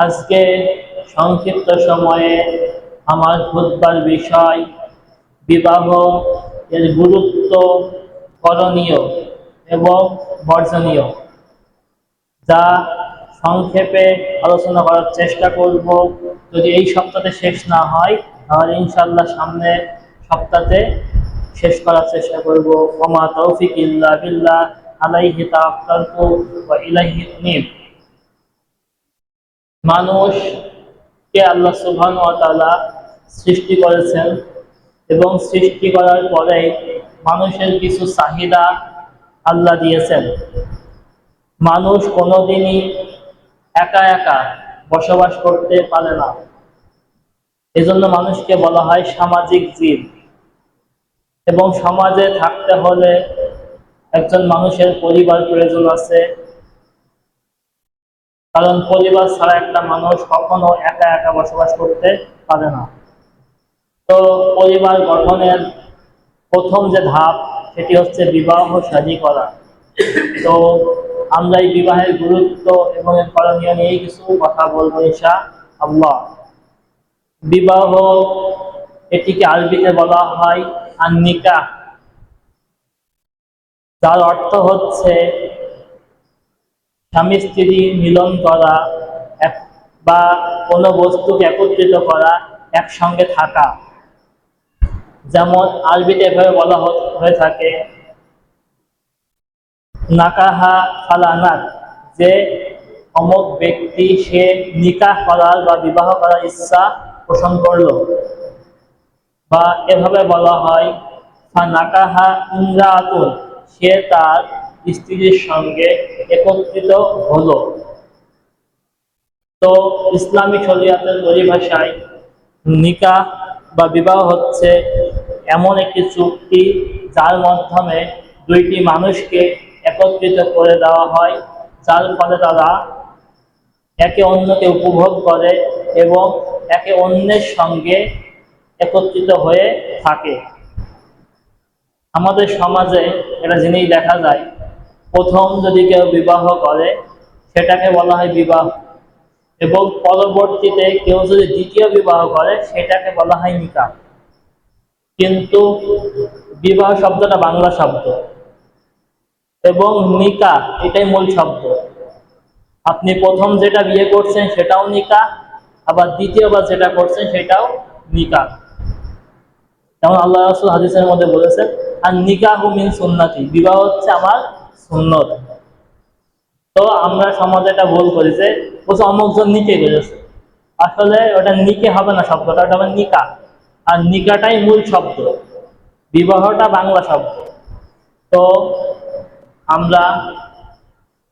আজকে সংক্ষিপ্ত সময়ে আমার খুতবার বিষয় বিবাহ এর গুরুত্ব, করণীয় এবং বর্জনীয়, যা সংক্ষেপে আলোচনা করার চেষ্টা করব। যদি এই সপ্তাহে শেষ না হয় তাহলে ইনশাআল্লাহ সামনের সপ্তাহে শেষ করার চেষ্টা করব। ওমা তৌফিক ইল্লা বিল্লাহ, আলাইহি তাওয়াক্কালতু ওয়া ইলাইহি উনীব। মানুষকে আল্লাহ সুবহানাহু ওয়া তাআলা সৃষ্টি করেছেন এবং সৃষ্টি করার পরে মানুষের কিছু চাহিদা আল্লাহ দিয়েছেন। মানুষ কোনোদিনই একা একা বসবাস করতে পারে না, এজন্য মানুষকে বলা হয় সামাজিক জীব। এবং সমাজে থাকতে হলে একজন মানুষের পরিবার প্রয়োজন আছে, কারণ পরিবার ছাড়া একটা মানুষ কখনো একা একা বসবাস করতে পারে না। তো পরিবার গঠনের প্রথম যে ধাপ, সেটি হচ্ছে বিবাহ শাদী করা। তো আমরা এই বিবাহের গুরুত্ব এবং এর করণীয় নিয়ে কিছু কথা বলবো ইনশাআল্লাহ। বিবাহ, এটিকে আরবিতে বলা হয় আন-নিকাহ, যার অর্থ হচ্ছে স্বামী স্ত্রী মিলন করা বা কোনো বস্তুকে একত্রিত করা, একসঙ্গে থাকা। যেমন আরবিতে এভাবে বলা হয়ে থাকে নাকাহা ফালানাত, যে অমুক ব্যক্তি সে নিকাহ করার বা বিবাহ করার ইচ্ছা পোষণ করলো। বা এভাবে বলা হয় নাকাহা ইমরাতুন, সে তার স্ত্রীর সঙ্গে একত্রিত হলো। তো ইসলামী শরিয়াতের পরিভাষায় নিকাহ বা বিবাহ হচ্ছে এমন একটি চুক্তি যার মাধ্যমে দুইটি মানুষকে একত্রিত করে দেওয়া হয়, যার ফলে তারা একে অন্যকে উপভোগ করে এবং একে অন্যের সঙ্গে একত্রিত হয়ে থাকে। আমাদের সমাজে একটা জিনিস দেখা যায়, প্রথম যদি কেউ বিবাহ করে সেটাকে বলা হয় বিবাহ, এবং পরবর্তীতে কেউ যদি দ্বিতীয় বিবাহ করে সেটাকে বলা হয় নিকাহ। কিন্তু বিবাহ শব্দটা বাংলা শব্দ এবং নিকাহ এটাই মূল শব্দ। আপনি প্রথম যেটা বিয়ে করছেন সেটাও নিকাহ, আবার দ্বিতীয়বার যেটা করছেন সেটাও নিকাহ। যেমন আল্লাহ রাসূল হাদিসের মধ্যে বলেছেন, আর নিকাহু মিন সুন্নতি, বিবাহ হচ্ছে আমার সুন্নত। তো আমরা সমাজে এটা ভুল করি যে বলছে অমুকজন নিকে করেছে, আসলে ওটা নিকে হবে না, শব্দটা ওটা হবে নিকাহ। আর নিকাটাই মূল শব্দ, বিবাহটা বাংলা শব্দ। তো আমরা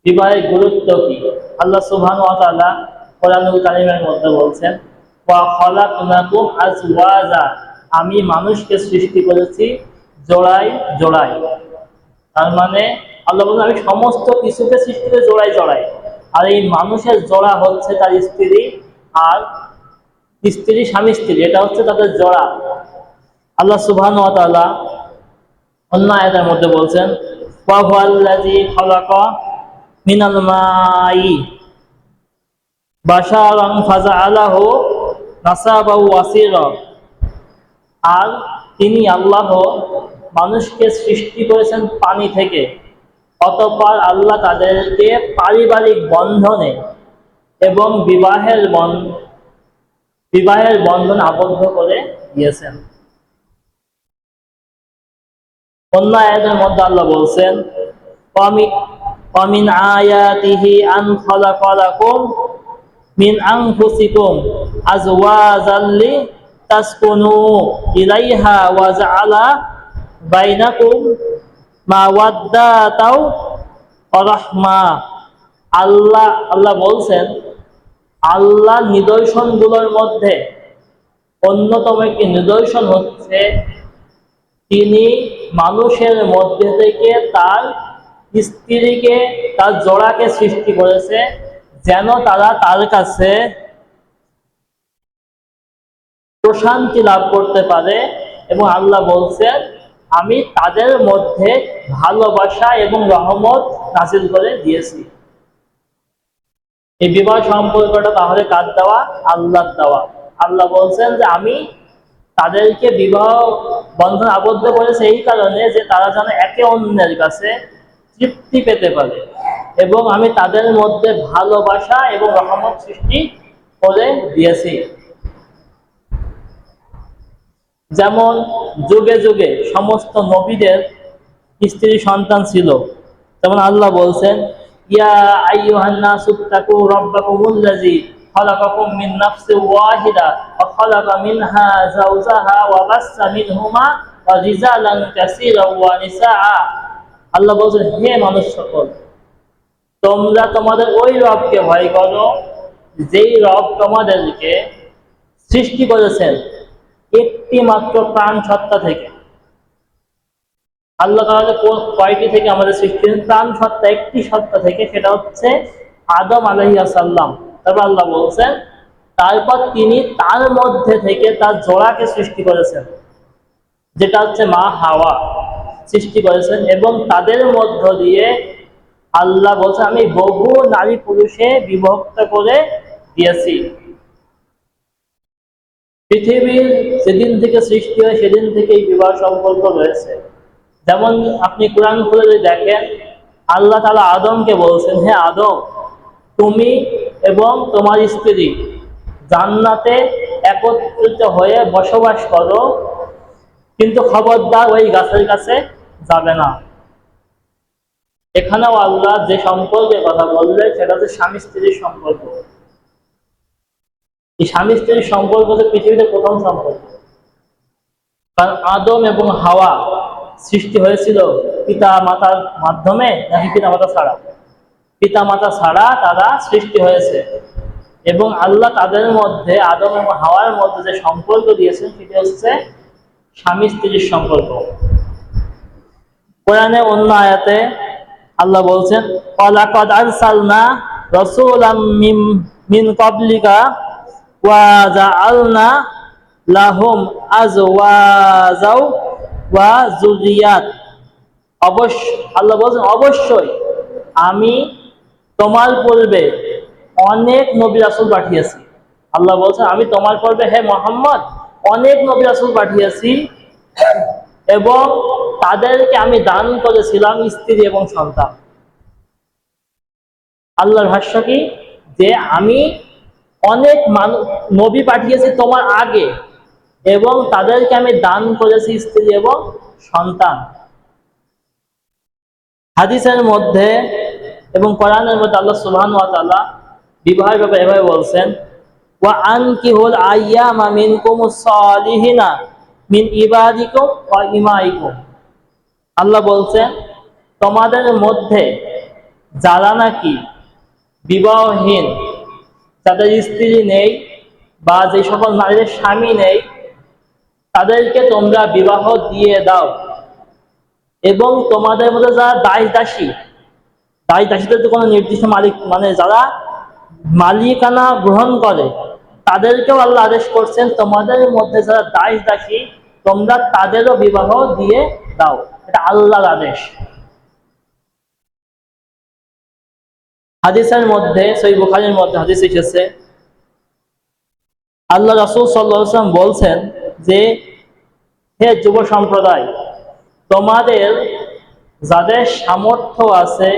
বিবাহের গুরুত্ব কি, আল্লাহ সুবহানাহু ওয়া তাআলা কোরআনুল কারীমের মধ্যে বলছেন ওয়া খালাকনাকুম আজওয়াজা, আমি মানুষকে সৃষ্টি করেছি জোড়ায় জোড়ায়। তার মানে আল্লাহ বলেন আমি সমস্ত কিছুকে সৃষ্টি করে জোড়ায় জোড়ায়। আর এই মানুষের জোড়া হচ্ছে তার স্ত্রী, আর স্ত্রী স্বামী স্ত্রী, এটা হচ্ছে তাদের জোড়া। আল্লাহ সুবহানাহু ওয়া তাআলা অন্য আয়াতের মধ্যে বলছেন ওয়া হুয়াল্লাযী খালাকা মিনাল মাই বাশারান ফাজআলাহু নাসাবাও ওয়াসীরা, আর তিনি আল্লাহ মানুষকে সৃষ্টি করেছেন পানি থেকে, অতঃপর আল্লাহ তাদেরকে পারিবারিক বন্ধনে এবং বিবাহের বন্ধনে আবদ্ধ করে দিয়েছেন। অন্য আয়াতের মধ্যে আল্লাহ বলছেন ওয়ামিন আয়াতিহি আন খালাকা লাকুম মিন আনফুসিকুম আজওয়াজাল লিতাসকুনু ইলাইহা ওয়া জাআলা বাইনাকুম মাওয়াদ্দাতাও ওয়া রাহমা। আল্লাহ বলছেন, আল্লাহ নিদর্শনগুলোর মধ্যে অন্যতম একটি নিদর্শন হচ্ছে তিনি মানুষের মধ্যে থেকে তার স্ত্রীকে, তার জোড়াকে সৃষ্টি করেছে যেন তারা তার কাছে প্রশান্তি লাভ করতে পারে। এবং আল্লাহ বলছেন আমি তাদের মধ্যে ভালোবাসা এবং রহমত নাযিল করে দিয়েছি। এই বিবাহ সম্পর্কটা তাহলে কার দেওয়া? আল্লাহর দেওয়া। আল্লাহ বলছেন যে আমি তাদেরকে বিবাহ বন্ধন আবদ্ধ করেছে এই কারণে যে তারা যেন একে অন্যের কাছে তৃপ্তি পেতে পারে, এবং আমি তাদের মধ্যে ভালোবাসা এবং রহমত সৃষ্টি করে দিয়েছি। যেমন যুগে যুগে সমস্ত নবীদের স্ত্রী সন্তান ছিল, যেমন আল্লাহ বলছেন ইয়া আইয়ুহান নাসু তাকু রাব্বাকুমুল্লাযী খালাকাকুম মিন নাফসিন ওয়াহিদা ওয়া খালাকা মিনহা যাওজাহা ওয়া বাসসা মিনহুমা রিজালান কাসীরান ওয়া নিসাআ। আল্লাহ বলছেন হে মানুষ সকল, তোমরা তোমাদের ওই রবকে ভয় করো যেই রব তোমাদেরকে সৃষ্টি করেছেন একটি মাত্র প্রাণ সত্তা থেকে। আল্লাহ তাআলা কয়টি থেকে আমাদের সৃষ্টি করেছেন? প্রাণ সত্তা একটি সত্তা থেকে, সেটা হচ্ছে আদম আলাইহিস সালাম। তারপর আল্লাহ বলছেন তারপর তিনি তার মধ্যে থেকে তার জোড়াকে সৃষ্টি করেছেন, যেটা হচ্ছে মা হাওয়া সৃষ্টি করেছেন, এবং তাদের মধ্য দিয়ে আল্লাহ বলছেন আমি বহু নারী পুরুষে বিভক্ত করে দিয়েছি। পৃথিবীর যেদিন থেকে সৃষ্টি হয় সেদিন থেকেই বিবাহ সম্পর্ক রয়েছে। যেমন আপনি কোরআন খুলে যদি দেখেন, আল্লাহ তাআলা আদমকে বলছেন হে আদম, তুমি এবং তোমার স্ত্রী জান্নাতে একত্রিত হয়ে বসবাস করো, কিন্তু খবরদার ওই গাছের কাছে যাবে না। এখানেও আল্লাহ যে সম্পর্কের কথা বললেন সেটা হচ্ছে স্বামী স্ত্রীর সম্পর্ক। এই স্বামী স্ত্রীর সম্পর্ক হচ্ছে পৃথিবীতে প্রথম সম্পর্ক, কারণ আদম এবং হাওয়া সৃষ্টি হয়েছিল পিতা মাতার মাধ্যমে নাকি পিতা মাতা ছাড়া? পিতা মাতা ছাড়া তারা সৃষ্টি হয়েছে, এবং আল্লাহ তাদের মধ্যে আদম এবং হাওয়ার মধ্যে যে সম্পর্ক দিয়েছেন সেটি হচ্ছে স্বামী স্ত্রীর সম্পর্ক। কোরআনে অন্য আয়াতে আল্লাহ বলছেন ওয়ালাকাদ আরসালনা রাসূলাম মিন ক্বাবলিকা ওয়া জাআলনা লাহুম আজওয়াজাও ওয়া যুররিয়াত। আল্লাহ বলছেন অবশ্যই আমি তোমার পূর্বে অনেক নবী রাসূল পাঠিয়েছি। আল্লাহ বলছেন আমি তোমার পূর্বে হে মুহাম্মদ অনেক নবী রাসূল পাঠিয়েছি, এবং তাদেরকে আমি দান করেছিলাম স্ত্রী এবং সন্তান। আল্লাহর ভাষ্য কি? যে আমি অনেক নবী পাঠিয়েছি তোমার আগে, এবং তাদেরকে আমি দান করেছি স্ত্রী এবং সন্তান। হাদিসের মধ্যে এবং কোরআনের মধ্যে আল্লাহ সুবহানাহু ওয়া তাআলা বিবাহের ব্যাপারে এভাবে বলছেন ওয়া আনকিহুল আইয়ামা মিনকুমুস সালিহিনা মিন ইবাদিকুম ওয়া ইমাইকুম। আল্লাহ বলছেন তোমাদের মধ্যে যারা নাকি বিবাহহীন, যাদের স্ত্রী নেই বা যে সকল নারীদের স্বামী নেই, তাদেরকে তোমরা বিবাহ দিয়ে দাও, এবং তোমাদের মধ্যে যারা দাস দাসীদের তো কোনো নির্দিষ্ট মালিক মানে যারা মালিকানা গ্রহণ করে তাদেরকেও আল্লাহ আদেশ করছেন তোমাদের মধ্যে যারা দাসী তোমরা তাদেরও বিবাহ দিয়ে দাও। এটা আল্লাহর আদেশ। হাদিসের মধ্যে সহিহ বুখারীর মধ্যে হাদিস এসেছে আল্লাহ রাসূল সাল্লাল্লাহু আলাইহি ওয়াসাল্লাম বলছেন যে হে যুব সম্প্রদায়, তোমাদের যাদের সামর্থ্য আছে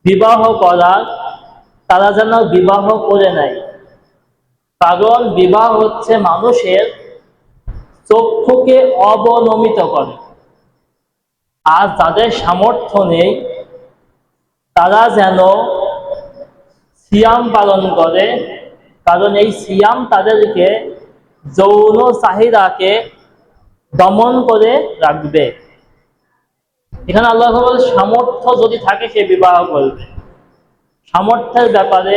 বিবাহ করার তারা যেন বিবাহ করে নেয়, কারণ বিবাহ হচ্ছে মানুষের চক্ষুকে অবনমিত করে। আর যাদের সামর্থ্য নেই তারা যেন সিয়াম পালন করে, কারণ এই সিয়াম তাদেরকে যৌন চাহিদাকে দমন করে রাখবে। এখানে আল্লাহ বলে সামর্থ্য যদি থাকে সে বিবাহ করবে। সামর্থ্যের ব্যাপারে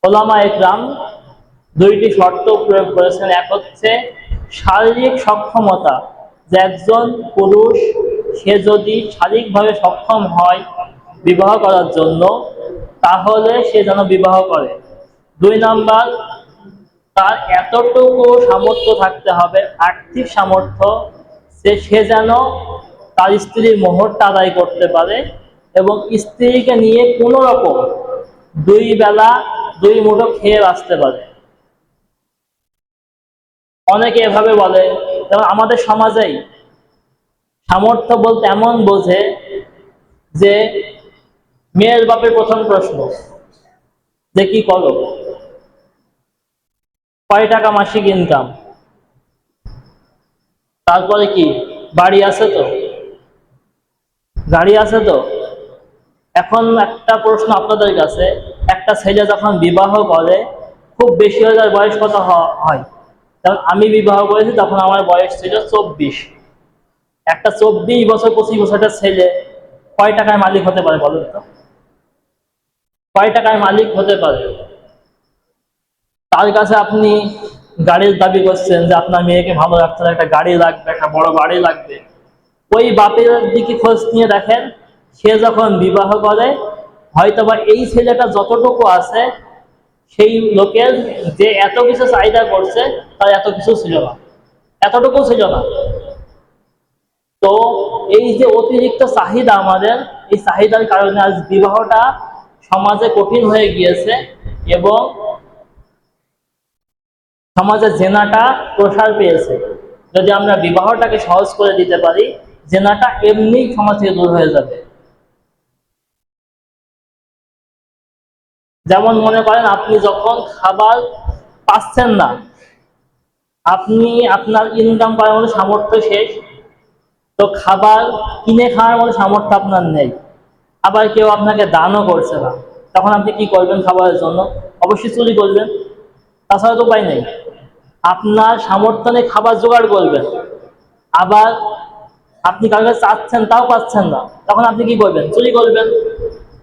উলামায়ে কেরাম দুইটি শর্ত প্রয়োগ করেছেন। এক হচ্ছে শারীরিক সক্ষমতা, যে একজন পুরুষ সে যদি শারীরিকভাবে সক্ষম হয় বিবাহ করার জন্য তাহলে সে যেন বিবাহ করে। দুই নাম্বার, তার এতটুকু সামর্থ্য থাকতে হবে, আর্থিক সামর্থ্য, সে যেন তার স্ত্রীর মোহরটা আদায় করতে পারে এবং স্ত্রীকে নিয়ে কোনো রকম দুই বেলা দুই মুঠো খেয়ে বাঁচতে পারে। অনেকে এভাবে বলে, যেমন আমাদের সমাজেই সামর্থ্য বলতে এমন বোঝে যে মেয়ের বাপের প্রথম প্রশ্ন যে কি করো, কয় টাকা মাসিক ইনকাম, তারপরে কি বাড়ি আছে তো, গাড়ি আছে তো। এখন একটা প্রশ্ন আপনাদের কাছে, একটা ছেলে যখন বিবাহ করে খুব বেশি হলে তার বয়স কত হয়? যেমন আমি বিবাহ করেছি তখন আমার বয়স ছিল 24। একটা 24 বছর 25 বছরের ছেলে কয় টাকার মালিক হতে পারে বলুন তো? কয় টাকার মালিক হতে পারে? তার কাছে আপনি গাড়ির দাবি করছেন যে আপনার মেয়েকে ভালো রাখতে হবে, একটা গাড়ি লাগবে, একটা বড় বাড়ি লাগবে। ওই বাপের দিকে খোঁজ নিয়ে দেখেন, সে যখন বিবাহ করে হয়তোবা এই ছেলেটা যতটুকু আছে সেই লোকের যে এত কিছু চাহিদা করছে তার এত কিছু ছিল না, এতটুকু ছিল না। তো এই যে অতিরিক্ত চাহিদা আমাদের, এই চাহিদার কারণে আজ বিবাহটা সমাজে কঠিন হয়ে গিয়েছে এবং সমাজে জেনাটা প্রসার পেয়েছে। যদি আমরা বিবাহটাকে সহজ করে দিতে পারি, জেনাটা এমনি সমাজ থেকে দূর হয়ে যাবে। যেমন মনে করেন আপনি যখন খাবার পাচ্ছেন না, আপনি আপনার ইনকাম করার মতো সামর্থ্য শেষ, তো খাবার কিনে খাওয়ার মতো সামর্থ্য আপনার নেই, আবার কেউ আপনাকে দানও করছে না, তখন আপনি কি করবেন? খাবারের জন্য অবশ্যই চুরি করবেন, তাছাড়া তো উপায় নেই। আপনার সামর্থ্য নেই, খাবার জোগাড় করবেন, আবার আপনি কারো কাছে চাচ্ছেন তাও পাচ্ছেন না, তখন আপনি কি করবেন? চুরি করবেন,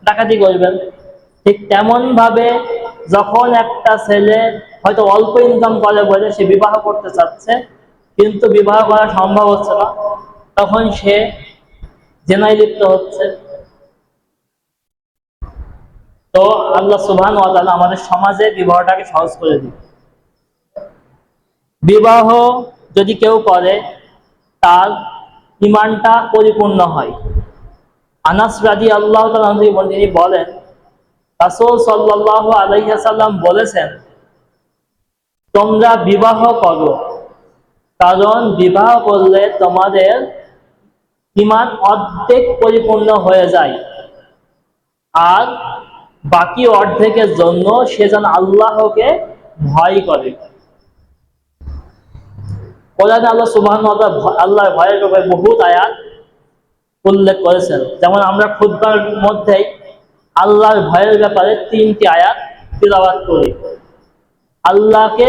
ডাকাতি করবেন। ঠিক তেমন ভাবে যখন একটা ছেলে হয়তো অল্প ইনকাম করে বলে সে বিবাহ করতে চাচ্ছে কিন্তু বিবাহ করা সম্ভব হচ্ছে না, তখন সে জেনায় লিপ্ত হচ্ছে। তো আল্লাহ সুবহানাহু ওয়া তাআলা আমাদের সমাজে বিবাহটাকে সহজ করে দিন। বিবাহ যদি কেউ করে তার ঈমানটা পরিপূর্ণ হয়। আনাস রাদিয়াল্লাহু তাআলা তিনি বলেন, রাসূল সাল্লাল্লাহু আলাইহি ওয়াসাল্লাম বলেছেন, তোমরা বিবাহ করো, কারণ বিবাহ করলে তোমাদের ঈমান অর্ধেক পরিপূর্ণ হয়ে যায়, আর বাকি অর্ধেকের জন্য সে যেন আল্লাহকে ভয় করে। কোরআনে আল্লাহ সুবহানাহু ওয়া তাআলা আল্লাহর ভয়ের ব্যাপারে বহুত আয়াত উল্লেখ করেছেন। যেমন আমরা খুতবার মধ্যেই আল্লাহর ভয়ের ব্যাপারে 3টি আয়াত তিলাওয়াত করি। আল্লাহকে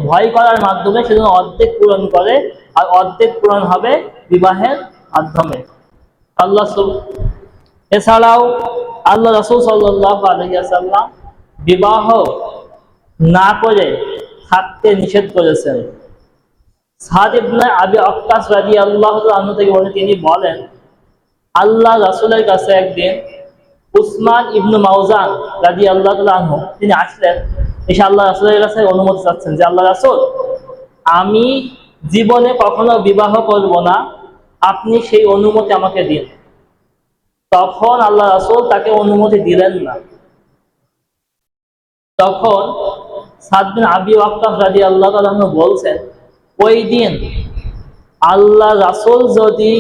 ভয় করার মাধ্যমে সেজন্য অর্ধেক পূরণ করে, আর অর্ধেক পূরণ হবে বিবাহের মাধ্যমে। আল্লাহ এছাড়াও আল্লাহ রাসূল সাল্লাল্লাহু আলাইহি ওয়াসাল্লাম বিবাহ না করে থাকতে নিষেধ করেছেন। সাদ ইবনে আবি ওয়াক্কাস রাদিয়াল্লাহু আনহু থেকে বলেন, তিনি বলেন, আল্লাহ রাসূলের কাছে একদিন উসমান ইবনে মাউজান রাদিয়াল্লাহু আনহু তিনি আসলেন, এসে আল্লাহ রাসূলের কাছে অনুমতি চাচ্ছেন যে আল্লাহ রাসূল, আমি জীবনে কখনো বিবাহ করব না, আপনি সেই অনুমতি আমাকে দিন। তখন আল্লাহ রাসূল তাকে অনুমতি দিলেন না। তখন সাদ বিন আবি ওয়াক্কাস রাদিয়াল্লাহু আনহু বলছেন, ওই দিন আল্লাহ রাসূল যদি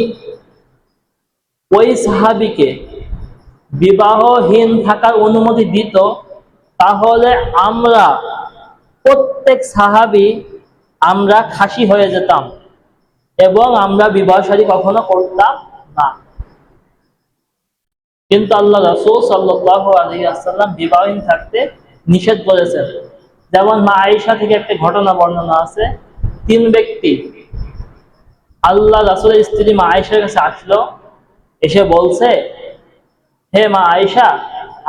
ওই সাহাবীকে বিবাহহীন থাকার অনুমতি দিত, তাহলে আমরা প্রত্যেক সাহাবী আমরা খাসি হয়ে যেতাম এবং আমরা বিবাহ শাদী কখনো করতাম না। কিন্তু আল্লাহ রাসূল সাল্লাল্লাহু আলাইহি ওয়াসাল্লাম বিবাহহীন থাকতে নিষেধ করেছেন। যেমন মা আয়েশা থেকে একটা ঘটনা বর্ণনা আছে, 3 ব্যক্তি আল্লাহ রাসূলের স্ত্রী মা আয়েশার কাছে আসলো, এসে বলছে, হে মা আয়েশা,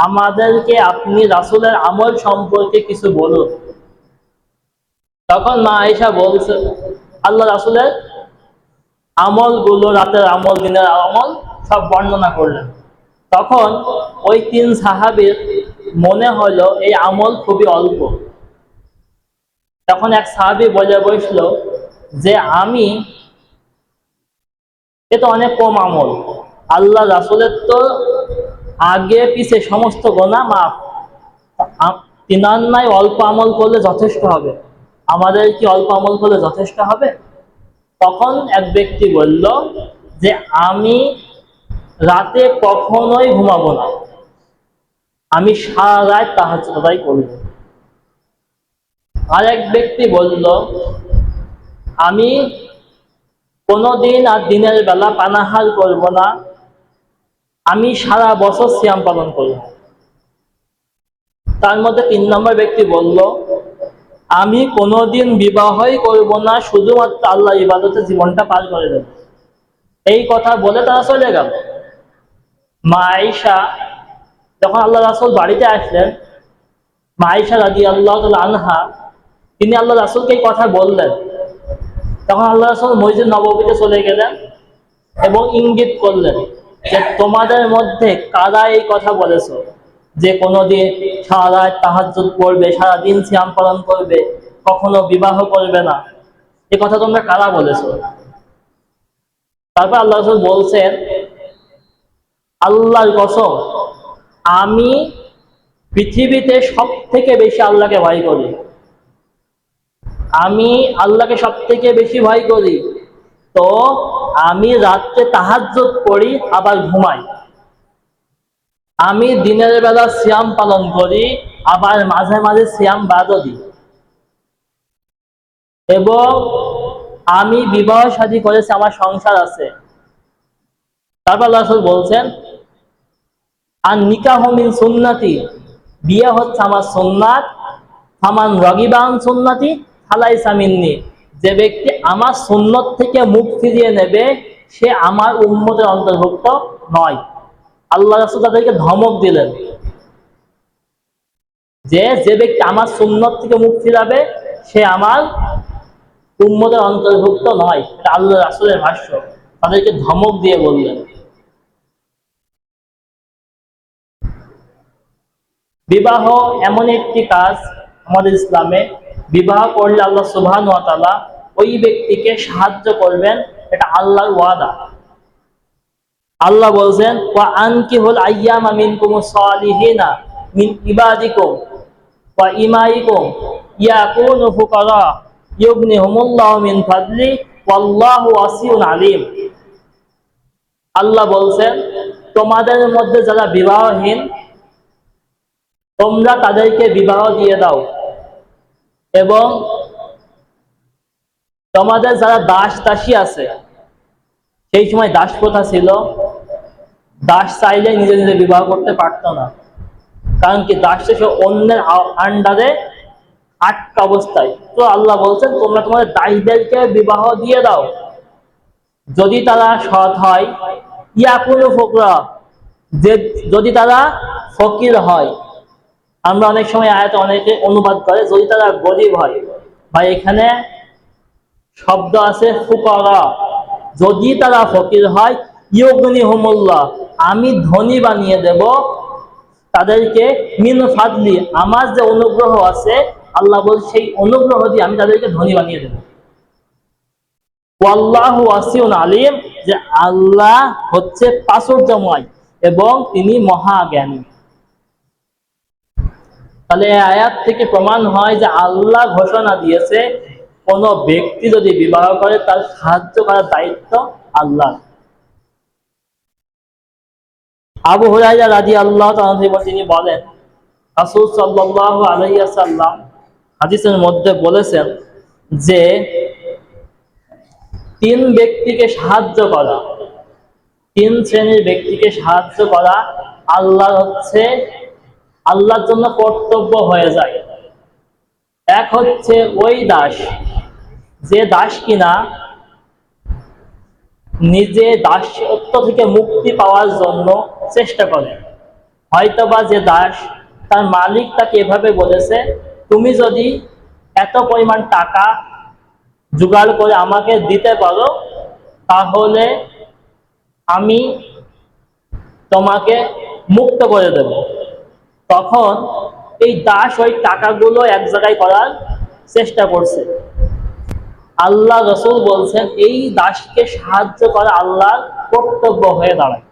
আমাদেরকে আপনি রাসূলের আমল সম্পর্কে কিছু বলুন। তখন মা আয়েশা বলছে, আল্লাহ রাসূলের আমলগুলো, রাতের আমল, দিনের আমল সব বর্ণনা করলেন। তখন ওই 3 সাহাবীর মনে হলো এই আমল খুবই অল্প। তখন এক সাহাবী বলে বসলো যে এ তো অনেক কম আমল, আল্লাহ রাসূলের তো আগে পিছে সমস্ত গুনাহ মাফ, তিনার নাই অল্প আমল করলে যথেষ্ট হবে, আমাদের কি অল্প আমল করলে যথেষ্ট হবে? তখন এক ব্যক্তি বলল যে আমি রাতে কখনোই ঘুমাবো না, আমি সারা রাত তাহাজ্জুদ আদায় করব। আর এক ব্যক্তি বলল আমি কোনোদিন আর দিনের বেলা পানাহার করব না, আমি সারা বছর সিয়াম পালন করব। তার মধ্যে 3 নম্বর ব্যক্তি বলল আমি কোনোদিন বিবাহই করব না, শুধুমাত্র আল্লাহ ইবাদতে জীবনটা পার করে দেব। এই কথা বলে তারা চলে গেল। মা আয়েশা যখন আল্লাহ রাসূল বাড়িতে আসলেন, মা আয়েশা রাদিয়াল্লাহু তাআলা আনহা তিনি আল্লাহ রাসূলকে এই কথা বললেন। তখন আল্লাহ রাসূল মসজিদ নববীতে চলে গেলেন এবং ইঙ্গিত করলেন যে তোমাদের মধ্যে কারা এই কথা বলেছো যে কোনোদিন সারা রাত তাহাজ্জুদ পড়বে, সারাদিন সিয়াম পালন করবে, কখনো বিবাহ করবে না, এই কথা তোমরা কারা বলেছো? তারপর আল্লাহ রাসূল বলছেন আল্লাহর কসম আমি পৃথিবীতে সব থেকে বেশি আল্লাহকে ভয় করি, আমি আল্লাহকে সব থেকে বেশি ভয় করি, তো আমি রাত্রে তাহাজ্জুদ পড়ি আবার ঘুমাই, আমি দিনের বেলা সিয়াম পালন করি আবার মাঝে মাঝে সিয়াম বাদও দিই, এবং আমি বিবাহ শাদী করেছি, আমার সংসার আছে। তারপর আল্লাহ রাসূল বলছেন আর নিকাহু মিন সুন্নতি, বিয়ে হচ্ছে আমার সুন্নাত, ফামান রাগিবা আন সুন্নতি ফালাইসা মিন্নি, যে ব্যক্তি আমার সুন্নত থেকে মুখ ফিরিয়ে নেবে সে আমার উম্মতের অন্তর্ভুক্ত নয়। আল্লাহ রাসূল তাদেরকে ধমক দিলেন যে যে ব্যক্তি আমার সুন্নত থেকে মুখ ফিরাবে সে আমার উম্মতের অন্তর্ভুক্ত নয়। এটা আল্লাহ রাসূলের ভাষ্য, তাদেরকে ধমক দিয়ে বললেন। বিবাহ এমন একটি কাজ আমাদের ইসলামে, বিবাহ করলে আল্লাহ সুবহানাহু ওয়া তাআলা ওই ব্যক্তিকে সাহায্য করবেন, এটা আল্লাহর ওয়াদা। আল্লাহ বলছেন ওয়া আনকিহুল আইয়ামা মিনকুমুস সালিহিনা মিন ইবাদিকুম ওয়া ইমাইকুম ইয়াকুনু ফুকারা ইউগনিহুমুল্লাহু মিন ফাদলি ওয়াল্লাহু ওয়াসিউন আলিম। আল্লাহ বলছেন তোমাদের মধ্যে যারা বিবাহহীন তোমরা তাদেরকে বিবাহ দিয়ে দাও, এবং তোমাদের যারা দাস দাসী আছে, সেই সময় দাস প্রথা ছিল, দাস চাইলে নিজে নিজে বিবাহ করতে পারতো না, কারণ কি দাস সে অন্যের আন্ডারে আটকা অবস্থায়। তো আল্লাহ বলছেন তোমরা তোমাদের দাসদেরকে বিবাহ দিয়ে দাও যদি তারা সৎ হয়, ইয়াকুনু ফুকরা, যে যদি তারা ফকির হয়। আমরা অনেক সময় আয়াতে অনেকে অনুবাদ করে যদি তারা গরিব হয়, ভাই এখানে শব্দ আছে ফুকারা, যদি তারা ফকির হয়, ইউগনিহুমুল্লাহ, আমি ধনী বানিয়ে দেব তাদেরকে, মিন ফাদলি, আমার যে অনুগ্রহ আছে, আল্লাহ বলছে সেই অনুগ্রহ দিয়ে আমি তাদেরকে ধনী বানিয়ে দেব। ওয়াল্লাহু ওয়াসিউন আলিম, যে আল্লাহ হচ্ছে প্রাচুর্যময় এবং তিনি মহাজ্ঞানী। তাহলে এই আয়াত থেকে প্রমাণ হয় যে আল্লাহ ঘোষণা দিয়েছে কোন ব্যক্তি যদি বিবাহ করে তার সাহায্য করার দায়িত্ব আল্লাহ। আবু হুরায়রা রাদিয়াল্লাহু তাআলা তিনি বলেন রাসূল সাল্লাল্লাহু আলাইহি ওয়াসাল্লাম হাদিসের মধ্যে বলেছেন যে 3 ব্যক্তিকে সাহায্য করা, 3 শ্রেণীর ব্যক্তিকে সাহায্য করা আল্লাহর জন্য কর্তব্য হয়ে যায়। এক হচ্ছে ওই দাস, যে দাস কিনা নিজে দাসত্ব থেকে মুক্তি পাওয়ার জন্য চেষ্টা করে। হয়তোবা যে দাস তার মালিক তাকে এভাবে বলেছে তুমি যদি এত পরিমাণ টাকা জোগাড় করে আমাকে দিতে পারো তাহলে আমি তোমাকে মুক্ত করে দেব। তখন এই দাস ওই টাকাগুলো এক জায়গায় করার চেষ্টা করছে। আল্লাহ রাসূল বলছেন এই দাসকে সাহায্য করা আল্লাহর কর্তব্য হয়ে দাঁড়ায়।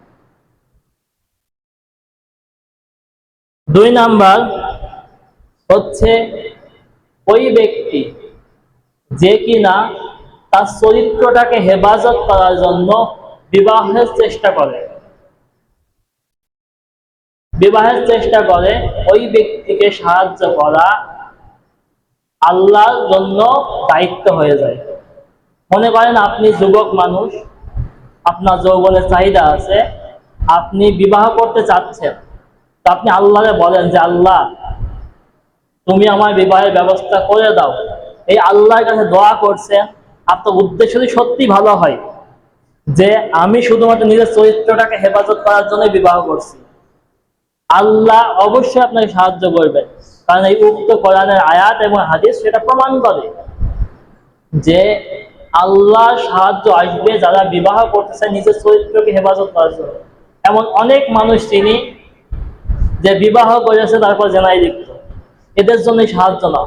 2 নাম্বার, হচ্ছে ওই ব্যক্তি যে কিনা তার চরিত্রটাকে হেফাজত করার জন্য বিবাহের চেষ্টা করে। ওই ব্যক্তিকে সাহায্য করা আল্লাহর জন্য দায়িত্ব হয়ে যায়। মনে করেন আপনি যুবক মানুষ, আপনার যৌবনের চাহিদা আছে, আপনি বিবাহ করতে চাচ্ছেন, তো আপনি আল্লাহরে বলেন যে আল্লাহ তুমি আমার বিবাহের ব্যবস্থা করে দাও। এই আল্লাহর কাছে দোয়া করছেন, আপনার উদ্দেশ্য যদি সত্যি ভালো হয় যে আমি শুধুমাত্র নিজের চরিত্রটাকে হেফাজত করার জন্য বিবাহ করছি, আল্লাহ অবশ্যই আপনাকে সাহায্য করবেন। কারণ এই উক্ত কোরআনের আয়াত এবং হাদিস সেটা প্রমাণ করে যে আল্লাহ সাহায্য আসবে যারা বিবাহ করতেছে নিজের চরিত্রকে হেফাজত করার জন্য। এমন অনেক মানুষ চিনি যে বিবাহ করেছে তারপর জেনায় লিপ্ত, এদের জন্য সাহায্য না।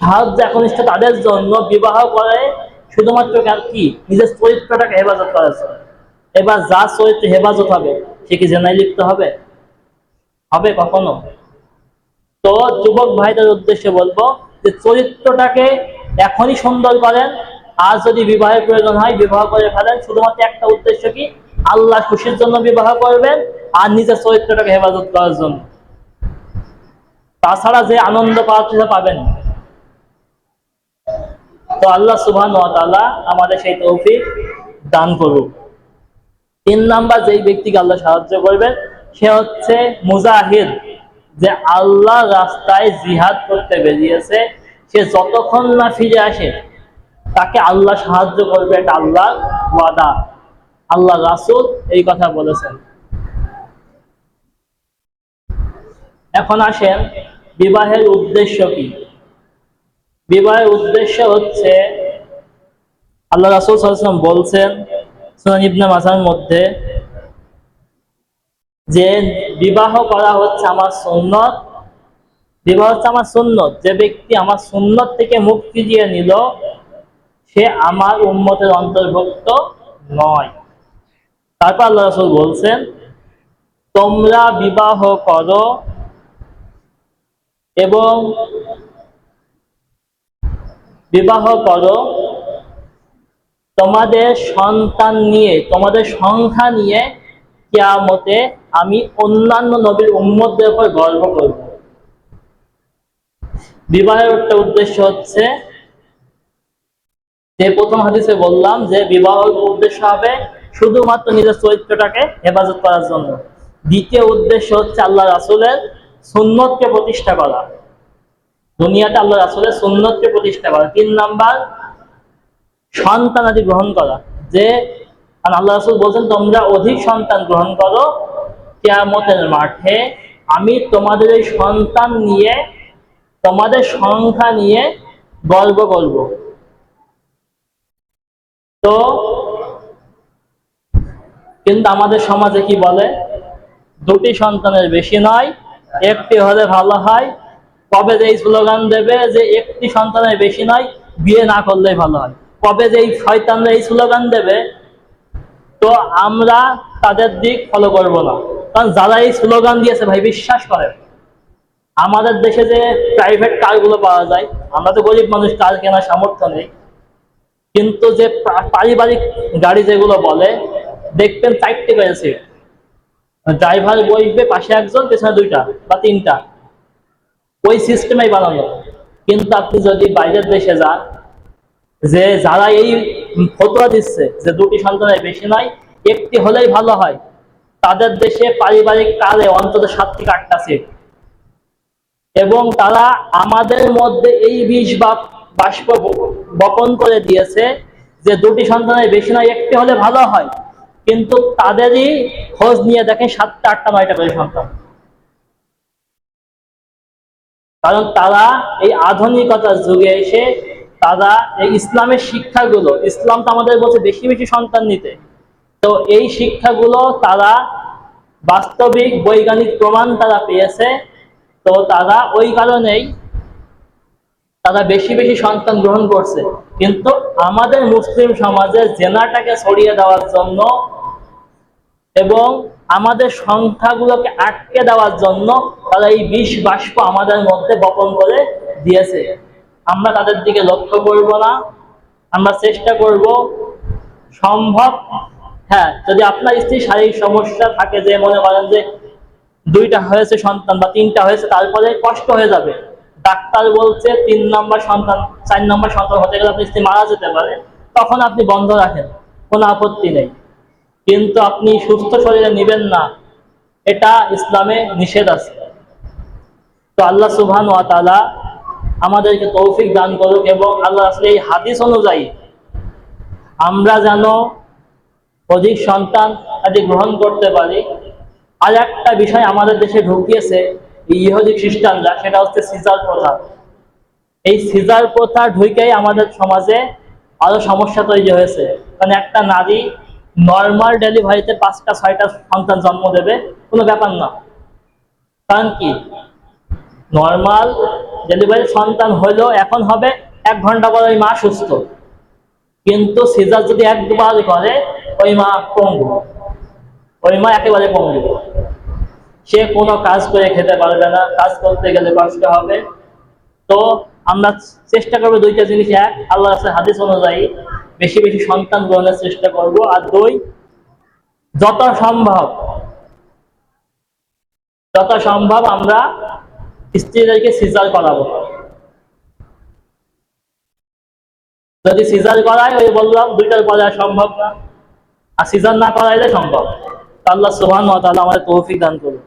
সাহায্য একনিষ্ঠ তাদের জন্য বিবাহ করে শুধুমাত্র কি নিজের চরিত্রটাকে হেফাজত করার জন্য। এবার যার চরিত্র হেফাজত হবে সে কি জেনায় লিপ্ত হবে? হবে কখনো? তো যুবক ভাইদের উদ্দেশ্যে বলবো যে চরিত্রটাকে এখনই সুন্দর করেন, আর যদি বিবাহের প্রয়োজন হয় বিবাহ করে ফেলেন। শুধুমাত্র একটা উদ্দেশ্য কি, আল্লাহ খুশির জন্য বিবাহ করবেন আর নিজের চরিত্রটাকে হেফাজত করার জন্য। তাছাড়া যে আনন্দ পাওয়া পাবেন। তো আল্লাহ সুবহানাহু ওয়া তাআলা আমাদের সেই তৌফিক দান করুক। 3 নাম্বার যেই ব্যক্তিকে আল্লাহ সাহায্য করবেন সে হচ্ছে মুজাহিদ, যে আল্লাহ রাস্তায় জিহাদ করতে বেরিয়েছে, সে যতক্ষণ না ফিরে আসে তাকে আল্লাহ সাহায্য করবে, এটা আল্লাহর ওয়াদা। আল্লাহ রাসূল এই কথা বলেছেন। এখন আসেন বিবাহের উদ্দেশ্য কি। বিবাহের উদ্দেশ্য হচ্ছে আল্লাহ রাসূল সাল্লাল্লাহু আলাইহি ওয়াসাল্লাম বলছেন সুনান ইবনে মাজার মধ্যে যে বিবাহ করা হচ্ছে আমার সুন্নত। বিবাহ হচ্ছে আমার সুন্নত, যে ব্যক্তি আমার সুন্নত থেকে মুক্তি দিয়ে নিল সে আমার উম্মতের অন্তর্ভুক্ত নয়। তারপর আল্লাহ রাসূল বলছেন তোমরা বিবাহ করো এবং তোমাদের সন্তান নিয়ে, তোমাদের সংখ্যা নিয়ে কিয়ামতে আমি অন্যান্য নবীর উম্মতদের উপর গর্ব করব। বিবাহের একটা উদ্দেশ্য হচ্ছে যে প্রথম হাদিসে বললাম যে বিবাহের উদ্দেশ্য হবে শুধুমাত্র নিজের চরিত্রটাকে হেফাজত করার জন্য। দ্বিতীয় উদ্দেশ্য হচ্ছে আল্লাহ রাসূলের সুন্নতকে প্রতিষ্ঠা করা, দুনিয়াতে আল্লাহ রাসূলের সুন্নতকে প্রতিষ্ঠা করা। 3 নাম্বার সন্তান আদি গ্রহণ করা, যে আল্লাহ রাসূল বলছেন তোমরা অধিক সন্তান গ্রহণ করো, কিয়ামতের মাঠে আমি তোমাদের এই সন্তান নিয়ে, তোমাদের সংখ্যা নিয়ে গর্ব করব। তো কিন্তু আমাদের সমাজে কি বলে, 2টি সন্তানের বেশি নয়, 1টি হলে ভালো হয়। কবে যে স্লোগান দেবে যে 1টি সন্তানের বেশি নয়, বিয়ে না করলেই ভালো হয়। কবে যে শয়তানরা এই স্লোগান দেবে, তো আমরা তাদের দিক ফলো করব না। কারণ যারা এই স্লোগান দিয়েছে ভাই বিশ্বাস করেন, আমাদের দেশে যে প্রাইভেট কারগুলো পাওয়া যায়, আমরা তো গরিব মানুষ, কার কেনার সামর্থ্য নেই, কিন্তু যে পারিবারিক গাড়ি যেগুলো বলে দেখবেন 4টে করে সিট, ড্রাইভার বসবে পাশে একজন, পেছনে 2টা বা 3টা, ওই সিস্টেমেই বানানো। কিন্তু আপনি যদি বাইরের দেশে যান, যে যারা এই ফতোয়া দিচ্ছে যে 2টি সন্তানের বেশি নয়, 1টি হলেই ভালো হয়, তাদের দেশে পারিবারিক কারে অন্তত 7 থেকে 8টা সিট। এবং তারা আমাদের মধ্যে এই বিষ বা বাষ্প বপন করে দিয়েছে যে 2টি সন্তানের বেশি নয়, 1টি হলে ভালো হয়, কিন্তু তাদেরই খোঁজ নিয়ে দেখেন 7টা 8টা 9টা করে সন্তান। কারণ তারা এই আধুনিকতার যুগে এসে তারা এই ইসলামের শিক্ষাগুলো, ইসলাম তো আমাদের বলছে বেশি বেশি সন্তান নিতে, তো এই শিক্ষাগুলো তারা বাস্তবিক বৈজ্ঞানিক প্রমাণ তারা পেয়েছে, তো তারা ওই কারণেই তারা বেশি বেশি সন্তান গ্রহণ করছে। কিন্তু আমাদের মুসলিম সমাজে জেনাটাকে ছড়িয়ে দেওয়ার জন্য এবং আমাদের সংখ্যাগুলোকে আটকে দেওয়ার জন্য তারা এই বিষ বাষ্প আমাদের মধ্যে বপন করে দিয়েছে। আমরা তাদের দিকে লক্ষ্য করব না, আমরা চেষ্টা করব সম্ভব। হ্যাঁ, যদি আপনার স্ত্রী শারীরিক সমস্যা থাকে, যে মনে করেন যে 2টা হয়েছে সন্তান বা 3টা হয়েছে, তারপরে কষ্ট হয়ে যাবে, ডাক্তার বলছে 3 নম্বর সন্তান 4 নম্বর সন্তান হতে গেলে আপনার স্ত্রী মারা যেতে পারে, তখন আপনি বন্ধ রাখেন, কোনো আপত্তি নেই। কিন্তু আপনি সুস্থ শরীরে নেবেন না, এটা ইসলামে নিষেধ আছে। তো আল্লাহ সুবহান ওয়া তাআলা আমাদেরকে তৌফিক দান করুক, এবং আল্লাহ আসলে এই হাদিস অনুযায়ী আমরা যেন অধিক সন্তান আদি গ্রহণ করতে পারি। আর একটা বিষয় আমাদের দেশে ঢুকিয়েছে ইহুদি খ্রিস্টানরা, সেটা হচ্ছে সিজার প্রথা। এই সিজার প্রথা ঢুকেই আমাদের সমাজে আরো সমস্যা তৈরি হয়েছে। কারণ একটা নারী নর্মাল ডেলিভারিতে 5টা 6টা সন্তান জন্ম দেবে, কোনো ব্যাপার না। কারণ কি, নর্মাল ডেলিভারি সন্তান হলেও এখন হবে 1 ঘন্টা পর ওই মা সুস্থ, কিন্তু সিজার যদি 1-2 বার করে ওই মা পঙ্গু, ওই মা একেবারে পঙ্গু, সে কোনো কাজ করে খেতে পারবে না, কাজ করতে গেলে কষ্ট হবে। তো আমরা চেষ্টা করবো 2টা জিনিস: 1, আল্লাহ রাসূলের হাদিস অনুযায়ী বেশি বেশি সন্তান গ্রহণের চেষ্টা করব, আর 2, যত সম্ভব আমরা স্ত্রীদেরকে সিজার করাবো। যদি সিজার করাই, ওই বললাম 2টার পরে আর সম্ভব না, আর সিজার না করাইলে সম্ভব। আল্লাহ সুবহানাহু ওয়া তাআলা আমাদের তৌফিক দান করুন।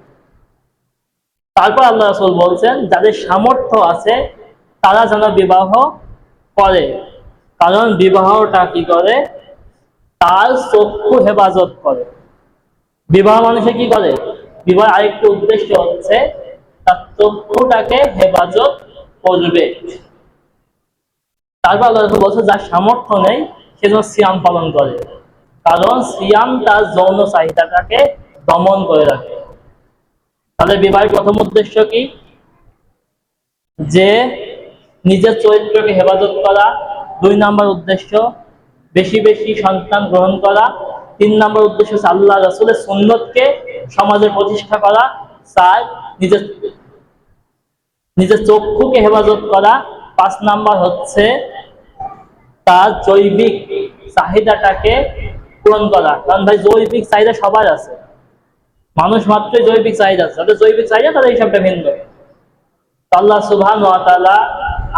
তারপর আল্লাহ রাসূল বলছেন, যাদের সামর্থ্য আছে তারা যেন বিবাহ করে, কারণ বিবাহটা কি করে, তার চক্ষু হেফাজত করে। বিবাহ মানুষে কি করে, বিবাহ আরেকটি উদ্দেশ্য হচ্ছে তার চক্ষুটাকে হেফাজত করবে। তারপর আল্লাহ রাসূল বলছে, যার সামর্থ্য নেই সে যেন সিয়াম পালন করে, কারণ সিয়াম তার যৌন চাহিদাটাকে দমন করে রাখে। তাদের বিবাহের প্রথম উদ্দেশ্য কি, যে নিজের চরিত্রকে হেফাজত করা। 2 নম্বর উদ্দেশ্য বেশি বেশি সন্তান গ্রহণ করা। 3 নম্বর উদ্দেশ্য হচ্ছে আল্লাহ রাসূলের সুন্নতকে সমাজে প্রতিষ্ঠা করা। 4, নিজের চক্ষুকে হেফাজত করা। 5 নম্বর হচ্ছে তার জৈবিক চাহিদাটাকে পূরণ করা। কারণ ভাই, জৈবিক চাহিদা সবার আছে, মানুষ মাত্রই জৈবিক চাহিদা আছে, তাদের জৈবিক চাহিদা, তাদের হিসাবটা ভিন্ন। আল্লাহ সুবহানাহু ওয়া তাআলা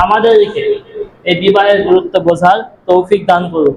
আমাদেরকে এই বিবাহের গুরুত্ব বোঝার তৌফিক দান করুন।